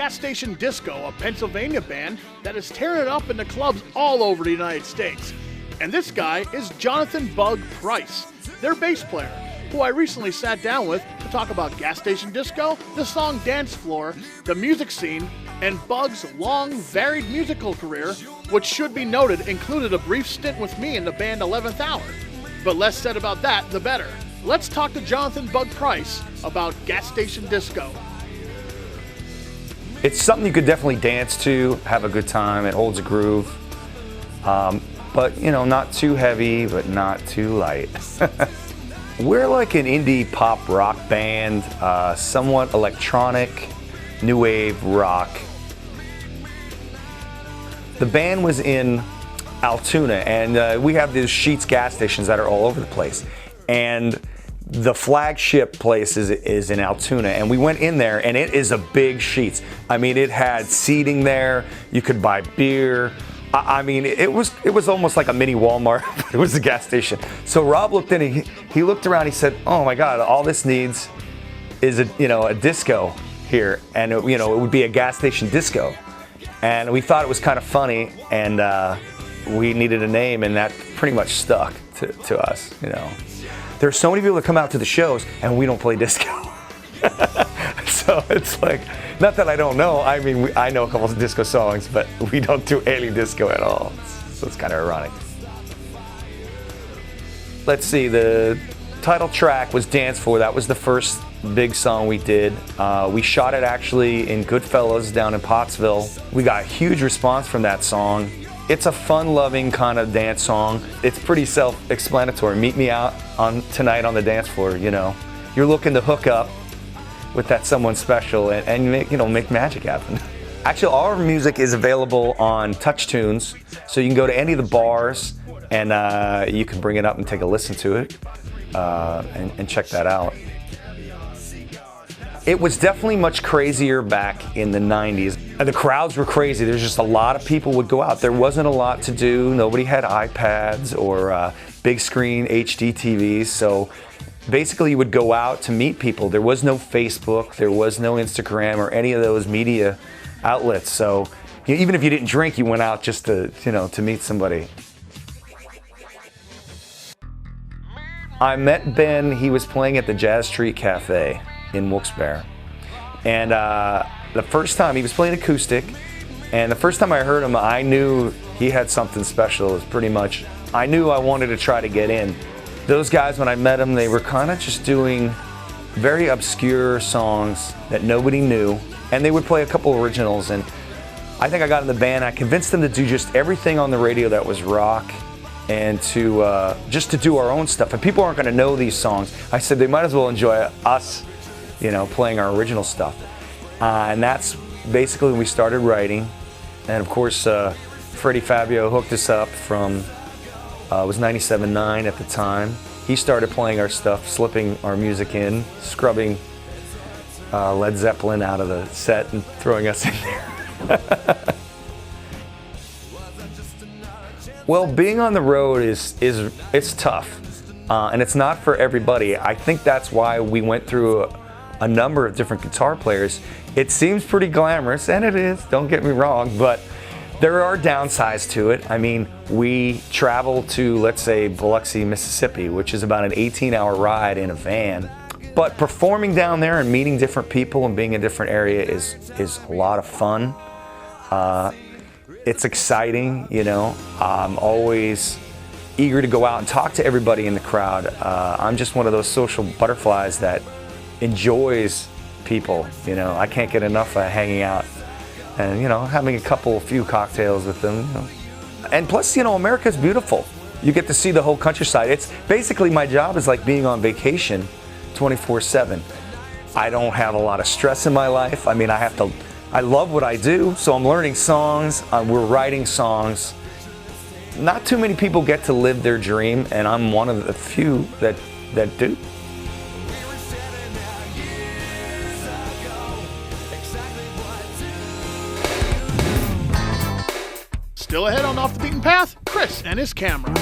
Gas Station Disco, a Pennsylvania band that is tearing it up in the clubs all over the United States. And this guy is Jonathan Bug Price, their bass player, who I recently sat down with to talk about Gas Station Disco, the song Dance Floor, the music scene, and Bug's long, varied musical career, which should be noted included a brief stint with me in the band 11th Hour. But less said about that, the better. Let's talk to Jonathan Bug Price about Gas Station Disco. It's something you could definitely dance to, have a good time. It holds a groove. But, you know, not too heavy, but not too light. We're like an indie pop rock band, somewhat electronic, new wave rock. The band was in Altoona, and we have these Sheetz gas stations that are all over the place. And the flagship place is in Altoona, and we went in there, and it is a big Sheetz. I mean, it had seating there. You could buy beer. I mean, it was almost like a mini Walmart, but it was a gas station. So Rob looked in, he looked around, he said, "Oh my God, all this needs is a disco here, and it would be a gas station disco." And we thought it was kind of funny, and we needed a name, and that pretty much stuck to us. There's so many people that come out to the shows, and we don't play disco. So it's like, not that I don't know. I mean, I know a couple of disco songs, but we don't do any disco at all. So it's kind of ironic. Let's see, the title track was Dance Floor. That was the first big song we did. We shot it actually in Goodfellas down in Pottsville. We got a huge response from that song. It's a fun-loving kind of dance song. It's pretty self-explanatory. Meet me out tonight on the dance floor, You're looking to hook up with that someone special and make magic happen. Actually, all our music is available on TouchTunes, so you can go to any of the bars and you can bring it up and take a listen to it and check that out. It was definitely much crazier back in the 90s. The crowds were crazy. There's just a lot of people would go out. There wasn't a lot to do. Nobody had iPads or big screen HD TVs, so basically you would go out to meet people. There was no Facebook, there was no Instagram or any of those media outlets. So even if you didn't drink, you went out just to meet somebody. I met Ben, he was playing at the Jazz Street Cafe in Wilkes-Barre. And the first time, he was playing acoustic, and the first time I heard him, I knew he had something special. It was pretty much, I knew I wanted to try to get in. Those guys, when I met them, they were kind of just doing very obscure songs that nobody knew, and they would play a couple originals, and I think I got in the band. I convinced them to do just everything on the radio that was rock, and to just to do our own stuff. And people aren't going to know these songs. I said they might as well enjoy us, playing our original stuff. And that's basically when we started writing. And of course, Freddie Fabio hooked us up from, it was 97.9 at the time. He started playing our stuff, slipping our music in, scrubbing Led Zeppelin out of the set and throwing us in there. Well, being on the road it's tough, and it's not for everybody. I think that's why we went through a number of different guitar players. It seems pretty glamorous, and it is, don't get me wrong, but there are downsides to it. I mean, we travel to, let's say, Biloxi, Mississippi, which is about an 18-hour ride in a van. But performing down there and meeting different people and being in a different area is a lot of fun. It's exciting, I'm always eager to go out and talk to everybody in the crowd. I'm just one of those social butterflies that enjoys people, I can't get enough of hanging out and, having a few cocktails with them, And plus, America's beautiful. You get to see the whole countryside. It's basically, my job is like being on vacation 24/7. I don't have a lot of stress in my life. I mean, I love what I do, so I'm learning songs, we're writing songs. Not too many people get to live their dream, and I'm one of the few that do. Still ahead on Off the Beaten Path, Chris and his camera.